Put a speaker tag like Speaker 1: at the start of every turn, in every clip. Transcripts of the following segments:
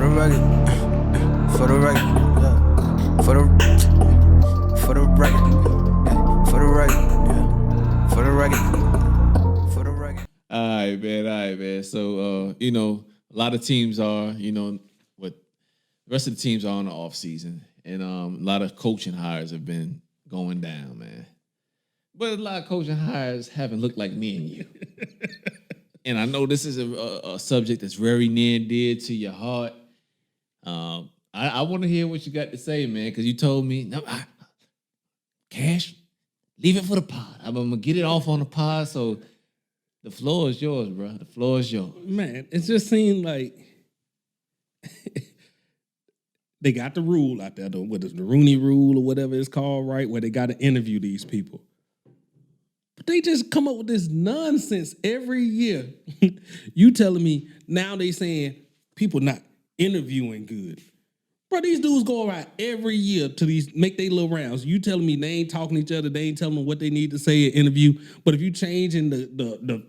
Speaker 1: the record, for the record, yeah. For the record, for the record, yeah. For the record.
Speaker 2: All right, man. So, a lot of teams are, what the rest of the teams are on the off season, and a lot of coaching hires have been going down, man. But a lot of coaching hires haven't looked like me and you. And I know this is a subject that's very near and dear to your heart. I want to hear what you got to say, man, because you told me, no, Cash, leave it for the pod. I'm going to get it off on the pod, so the floor is yours, bro. The floor is yours.
Speaker 3: Man, it just seemed like they got the rule out there, what is the Rooney rule or whatever it's called, right, where they got to interview these people. But they just come up with this nonsense every year. You telling me now they saying people not interviewing good. Bro, these dudes go around every year to make their little rounds. You telling me they ain't talking to each other, they ain't telling them what they need to say in interview. But if you changing the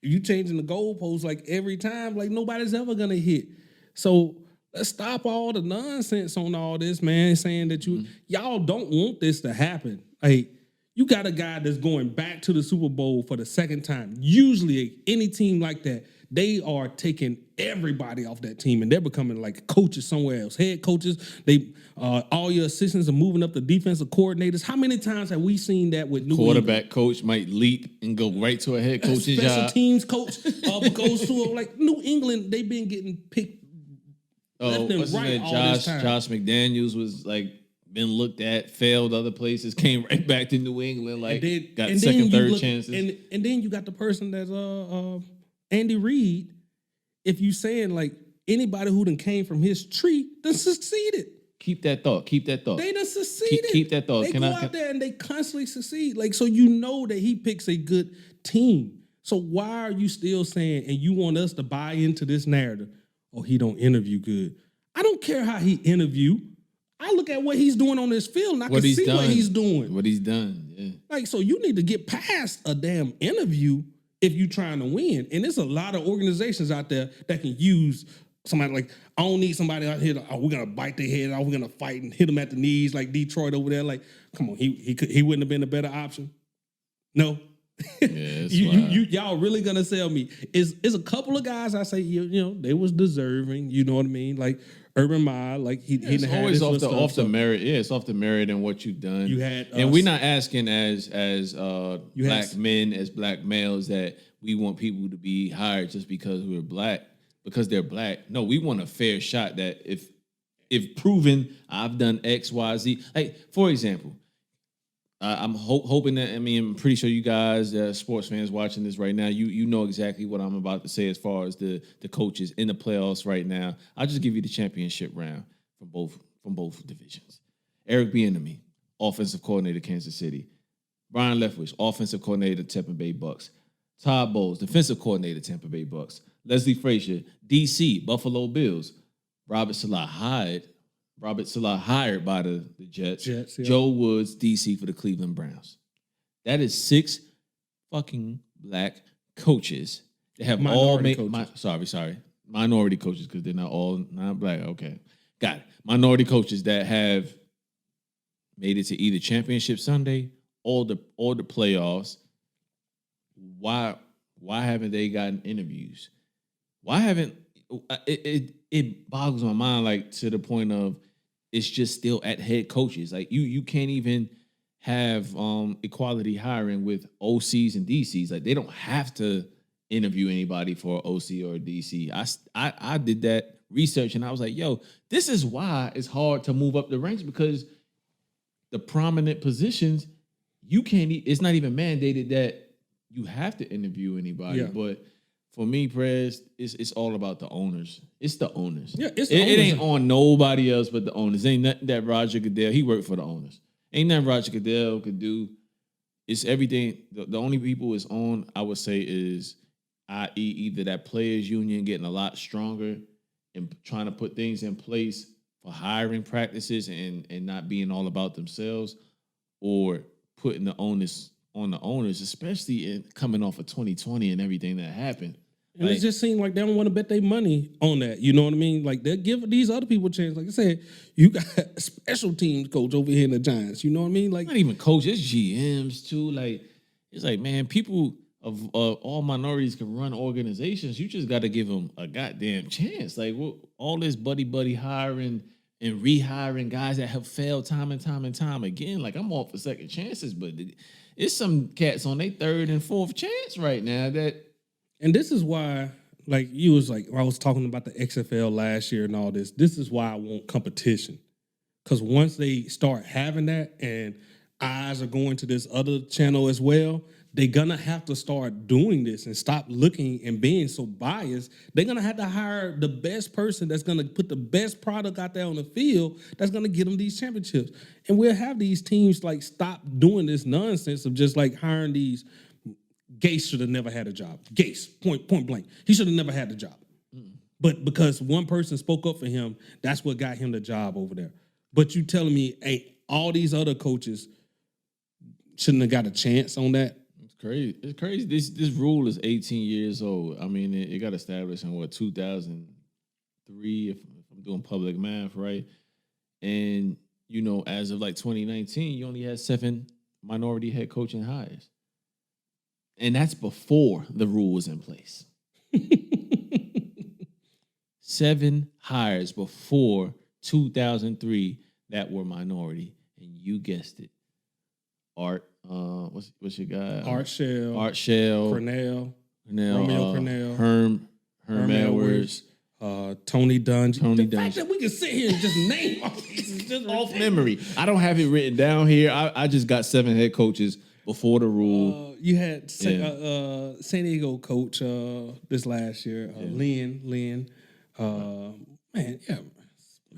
Speaker 3: goalposts like every time, like nobody's ever gonna hit. So let's stop all the nonsense on all this, man, saying that y'all don't want this to happen. Like, you got a guy that's going back to the Super Bowl for the second time. Usually, any team like that, they are taking everybody off that team and they're becoming like coaches somewhere else, head coaches. They all your assistants are moving up to defensive coordinators. How many times have we seen that with New
Speaker 2: quarterback
Speaker 3: England?
Speaker 2: coach might leap and go right to a head coach's job?
Speaker 3: Special teams coach goes to like New England. They've been getting picked left and right all this time.
Speaker 2: Josh McDaniels was like been looked at, failed other places, came right back to New England, like got second, third chances.
Speaker 3: And then you got the person that's Andy Reid. If you saying like anybody who done came from his tree done succeeded.
Speaker 2: Keep that thought. They
Speaker 3: done succeeded.
Speaker 2: Keep that thought.
Speaker 3: They out there and they constantly succeed. Like, so you know that he picks a good team. So why are you still saying, and you want us to buy into this narrative, oh, he don't interview good. I don't care how he interview. I look at what he's doing on this field and I can see what he's doing.
Speaker 2: What he's done, yeah.
Speaker 3: Like, so you need to get past a damn interview if you're trying to win. And there's a lot of organizations out there that can use somebody like, I don't need somebody out here, we're going to bite their head off, we're going to fight and hit them at the knees like Detroit over there. Like, come on, he wouldn't have been a better option? No.
Speaker 2: Yeah,
Speaker 3: y'all really gonna sell me? Is a couple of guys I say they was deserving. You know what I mean? Like Urban Meyer, like
Speaker 2: it's always off the merit. Yeah, it's off the merit and what you've done.
Speaker 3: You had,
Speaker 2: and we're not asking as black men, as black males, that we want people to be hired just because we're black, because they're black. No, we want a fair shot. That if proven, I've done X, Y, Z. Like, for example. I'm hoping that, I'm pretty sure you guys, sports fans watching this right now, you know exactly what I'm about to say as far as the coaches in the playoffs right now. I'll just give you the championship round from both divisions. Eric Bieniemy, offensive coordinator, Kansas City. Brian Leftwich, offensive coordinator, Tampa Bay Bucks. Todd Bowles, defensive coordinator, Tampa Bay Bucks. Leslie Frazier, DC, Buffalo Bills. Robert Salah hired by the Jets. Yeah. Joe Woods, DC for the Cleveland Browns. That is 6 fucking black coaches. They have minority coaches, because they're not black. Okay, got it. Minority coaches that have made it to either championship Sunday or the playoffs. Why haven't they gotten interviews? Why haven't it boggles my mind, like, to the point of it's just still at head coaches. Like, you can't even have equality hiring with OCs and DCs. Like, they don't have to interview anybody for OC or DC. I did that research and I was like, yo, this is why it's hard to move up the ranks, because the prominent positions, you can't. It's not even mandated that you have to interview anybody, but. For me, Prez, it's all about the owners. It's the owners. Yeah, it ain't on nobody else but the owners. Ain't nothing that Roger Goodell, he worked for the owners. Ain't nothing Roger Goodell could do. It's everything. The only people it's on, I would say, is i.e. either that players union getting a lot stronger and trying to put things in place for hiring practices and not being all about themselves, or putting the onus on the owners, especially in coming off of 2020 and everything that happened.
Speaker 3: And it just seems like they don't want to bet their money on that. You know what I mean? Like they'll give these other people a chance. Like I said, you got a special teams coach over here in the Giants. You know what I mean? Like
Speaker 2: not even coaches, it's GMs too. Like it's like, man, people of all minorities can run organizations. You just got to give them a goddamn chance. Like all this buddy hiring and rehiring guys that have failed time and time again. Like I'm all for second chances, but it's some cats on their third and fourth chance right now that.
Speaker 3: And this is why, like you was like, I was talking about the XFL last year and all this. This is why I want competition. Because once they start having that and eyes are going to this other channel as well, they're going to have to start doing this and stop looking and being so biased. They're going to have to hire the best person that's going to put the best product out there on the field that's going to get them these championships. And we'll have these teams like stop doing this nonsense of just like hiring these. Gase should have never had a job. Gase, point blank. He should have never had the job. But because one person spoke up for him, that's what got him the job over there. But you telling me, hey, all these other coaches shouldn't have got a chance on that?
Speaker 2: It's crazy. It's crazy. This rule is 18 years old. I mean, it got established in 2003, if I'm doing public math, right? And, you know, as of like 2019, you only had 7 minority head coaching hires. And that's before the rule was in place. 7 hires before 2003 that were minority. And you guessed it. Art, what's your guy?
Speaker 3: Art Shell.
Speaker 2: Cornell,
Speaker 3: Romeo Cornell.
Speaker 2: Herm Edwards.
Speaker 3: Tony Dungy.
Speaker 2: The
Speaker 3: fact that we can sit here and just name all these is just
Speaker 2: off memory. I don't have it written down here. I just got 7 head coaches before the rule.
Speaker 3: You had San Diego coach this last year, Lynn. Man, yeah.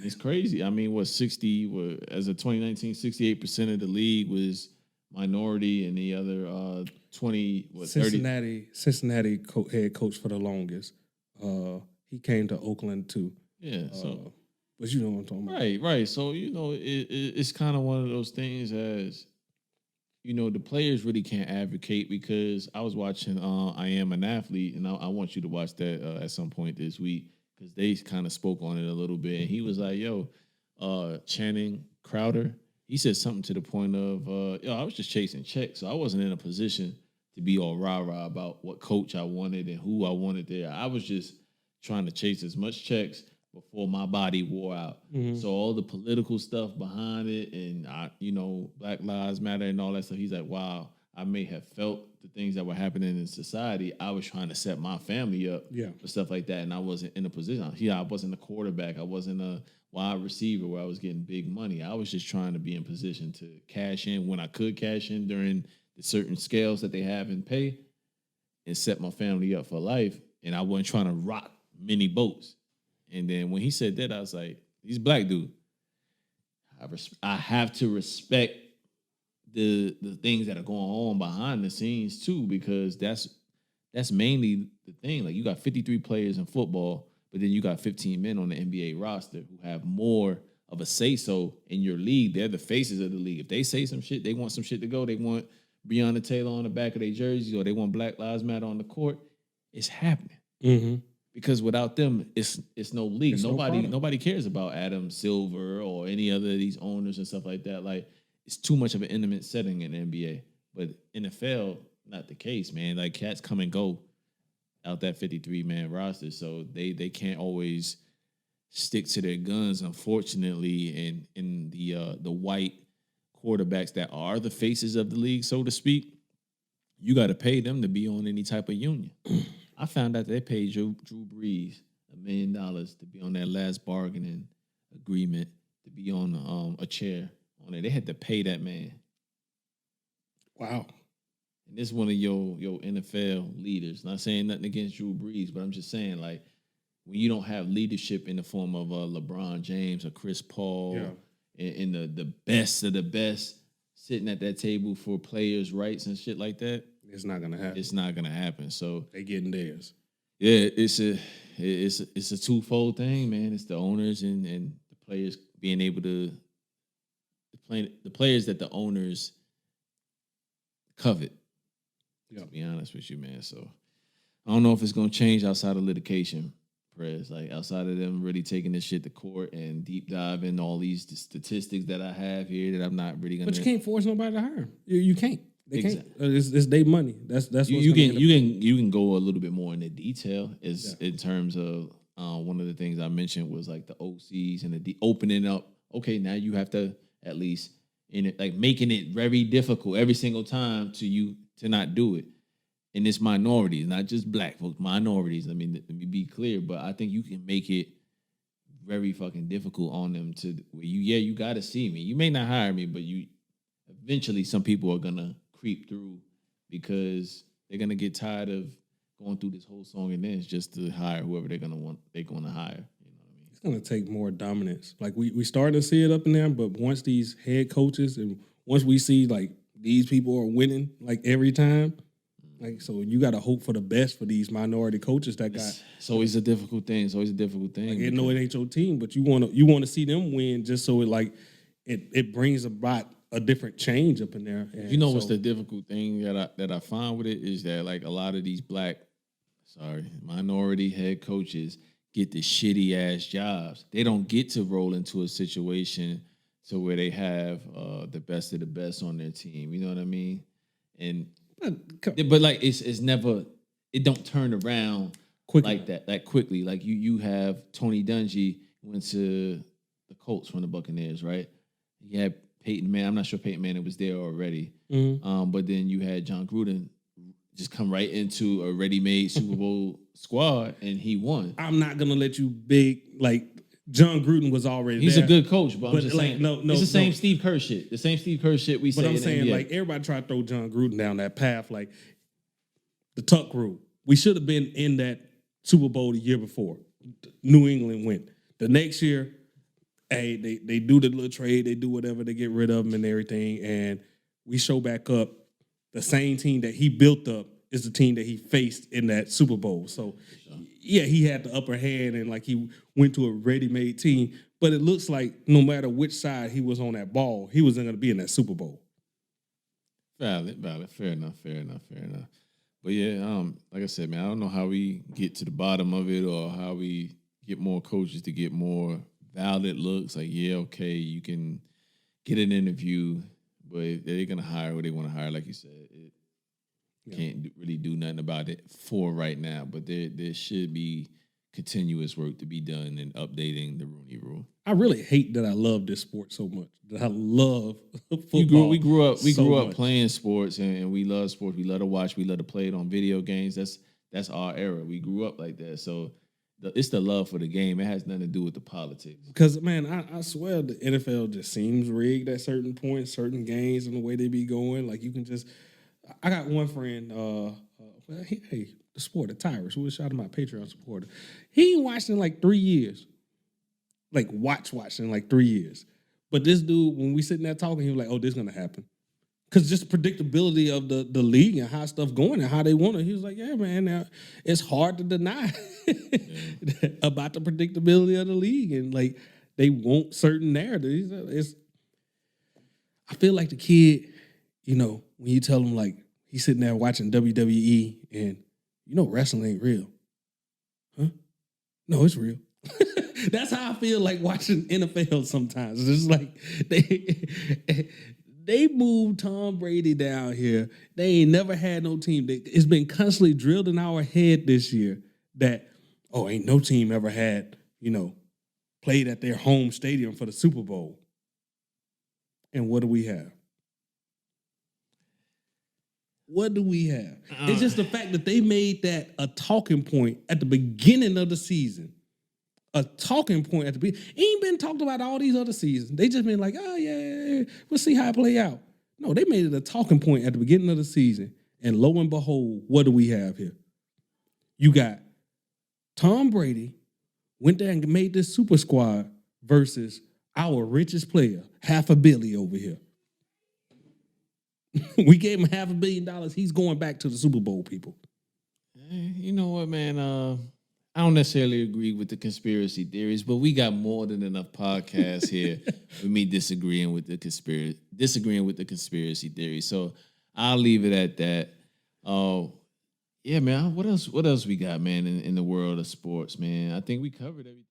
Speaker 2: It's crazy. I mean, as of 2019, 68% of the league was minority, and the other 30.
Speaker 3: Cincinnati head coach for the longest. He came to Oakland too.
Speaker 2: Yeah, so
Speaker 3: but you know what I'm talking about.
Speaker 2: Right. So you know, it's kind of one of those things as you know, the players really can't advocate because I was watching I Am an Athlete, and I want you to watch that at some point this week because they kind of spoke on it a little bit. And he was like, yo, Channing Crowder, he said something to the point of, I was just chasing checks. So I wasn't in a position to be all rah-rah about what coach I wanted and who I wanted there. I was just trying to chase as much checks before my body wore out. Mm-hmm. So all the political stuff behind it and, Black Lives Matter and all that stuff, he's like, wow, I may have felt the things that were happening in society. I was trying to set my family up for stuff like that, and I wasn't in a position. I wasn't a quarterback. I wasn't a wide receiver where I was getting big money. I was just trying to be in position to cash in when I could cash in during the certain scales that they have in pay and set my family up for life, and I wasn't trying to rock many boats. And then when he said that, I was like, he's black dude. I have to respect the things that are going on behind the scenes too, because that's mainly the thing. Like you got 53 players in football, but then you got 15 men on the NBA roster who have more of a say-so in your league. They're the faces of the league. If they say some shit, they want some shit to go. They want Breonna Taylor on the back of their jerseys, or they want Black Lives Matter on the court. It's happening. Mm-hmm. Because without them, it's no league. Nobody cares about Adam Silver or any other of these owners and stuff like that. Like, it's too much of an intimate setting in the NBA. But NFL, not the case, man. Like, cats come and go out that 53-man roster, so they can't always stick to their guns, unfortunately. And in the white quarterbacks that are the faces of the league, so to speak, you got to pay them to be on any type of union. I found out they paid Drew Brees $1 million to be on that last bargaining agreement to be on a chair on it. They had to pay that man.
Speaker 3: Wow.
Speaker 2: And this is one of your NFL leaders. Not saying nothing against Drew Brees, but I'm just saying, like, when you don't have leadership in the form of LeBron James or Chris Paul and the best of the best sitting at that table for players' rights and shit like that,
Speaker 3: it's not gonna happen.
Speaker 2: It's not gonna happen. So
Speaker 3: they getting theirs.
Speaker 2: Yeah, it's a twofold thing, man. It's the owners and the players being able to the players that the owners covet. Yeah. To be honest with you, man. So I don't know if it's gonna change outside of litigation, Prez. Like outside of them really taking this shit to court and deep dive in all these statistics that I have here that I'm not really gonna.
Speaker 3: But you can't force nobody to hire him. You can't. They
Speaker 2: Exactly.
Speaker 3: can't. It's their money. That's what's
Speaker 2: you can go a little bit more into detail in terms of one of the things I mentioned was like the OCs and the opening up. Okay, now you have to at least in it like making it very difficult every single time to not do it. And it's minorities, not just black folks, minorities. I mean, let me be clear, but I think you can make it very fucking difficult on them to where you got to see me. You may not hire me, but you eventually some people are gonna creep through because they're gonna get tired of going through this whole song and dance just to hire whoever they're gonna hire. You know what I mean?
Speaker 3: It's gonna take more dominance. Like we starting to see it up in there, but once these head coaches and once we see like these people are winning like every time. Like so, you got to hope for the best for these minority coaches that got.
Speaker 2: It's always a difficult thing. It's always a difficult thing.
Speaker 3: Like, no, it ain't your team, but you want to see them win just so it brings about a different change up in there. And
Speaker 2: what's the difficult thing that I find with it is that like a lot of these minority head coaches get the shitty ass jobs. They don't get to roll into a situation to where they have the best of the best on their team. You know what I mean? And but like it's never it don't turn around
Speaker 3: quickly
Speaker 2: like that like quickly. Like you have Tony Dungy went to the Colts from the Buccaneers, right? You had Peyton Manning. I'm not sure Peyton Manning was there already.
Speaker 3: Mm-hmm.
Speaker 2: But then you had John Gruden just come right into a ready-made Super Bowl squad and he won.
Speaker 3: I'm not gonna let you John Gruden was already
Speaker 2: He's
Speaker 3: there.
Speaker 2: a good coach, but I'm just
Speaker 3: like,
Speaker 2: saying
Speaker 3: no,
Speaker 2: it's the same Steve Kerr shit. The same Steve Kerr shit we say.
Speaker 3: But I'm
Speaker 2: in
Speaker 3: saying,
Speaker 2: NBA.
Speaker 3: like, everybody try to throw John Gruden down that path, like the Tuck rule. We should have been in that Super Bowl the year before. New England went. The next year, hey, they do the little trade, they do whatever, they get rid of them and everything, and we show back up. The same team that he built up is the team that he faced in that Super Bowl. So, yeah, he had the upper hand and, like, he went to a ready-made team. But it looks like no matter which side he was on that ball, he wasn't going to be in that Super Bowl.
Speaker 2: Valid. Fair enough. But yeah, like I said, man, I don't know how we get to the bottom of it or how we get more coaches to get more valid looks. Like, yeah, okay, you can get an interview, but they're going to hire who they want to hire, like you said. Can't really do nothing about it for right now, but there should be continuous work to be done in updating the Rooney Rule.
Speaker 3: I really hate that I love this sport so much. That I love football.
Speaker 2: We grew up playing sports, and we love sports. We love to watch. We love to play it on video games. That's our era. We grew up like that. So it's the love for the game. It has nothing to do with the politics.
Speaker 3: Because, man, I swear the NFL just seems rigged at certain points, certain games, and the way they be going. Like, you can just... I got one friend, the sport, the Tyrus, who was shout out my Patreon supporter. He ain't watched in like 3 years. Like, watching in like 3 years. But this dude, when we sitting there talking, he was like, oh, this is going to happen. Because just predictability of the league and how stuff going and how they want it. He was like, yeah, man, now it's hard to deny about the predictability of the league. And, like, they want certain narratives. I feel like the kid, when you tell him, like, he's sitting there watching WWE and, wrestling ain't real. Huh? No, it's real. That's how I feel like watching NFL sometimes. It's just like they moved Tom Brady down here. They ain't never had no team. It's been constantly drilled in our head this year that, ain't no team ever had, played at their home stadium for the Super Bowl. And what do we have? What do we have? It's just the fact that they made that a talking point at the beginning of the season. A talking point at the beginning. It ain't been talked about all these other seasons. They just been like, oh, yeah, we'll see how it play out. No, they made it a talking point at the beginning of the season. And lo and behold, what do we have here? You got Tom Brady went there and made this super squad versus our richest player, $500 million over here. We gave him $500 million. He's going back to the Super Bowl, people.
Speaker 2: You know what, man? I don't necessarily agree with the conspiracy theories, but we got more than enough podcasts here with me disagreeing with the conspiracy theory. So I'll leave it at that. Yeah, man. What else? What else we got, man? In the world of sports, man. I think we covered everything.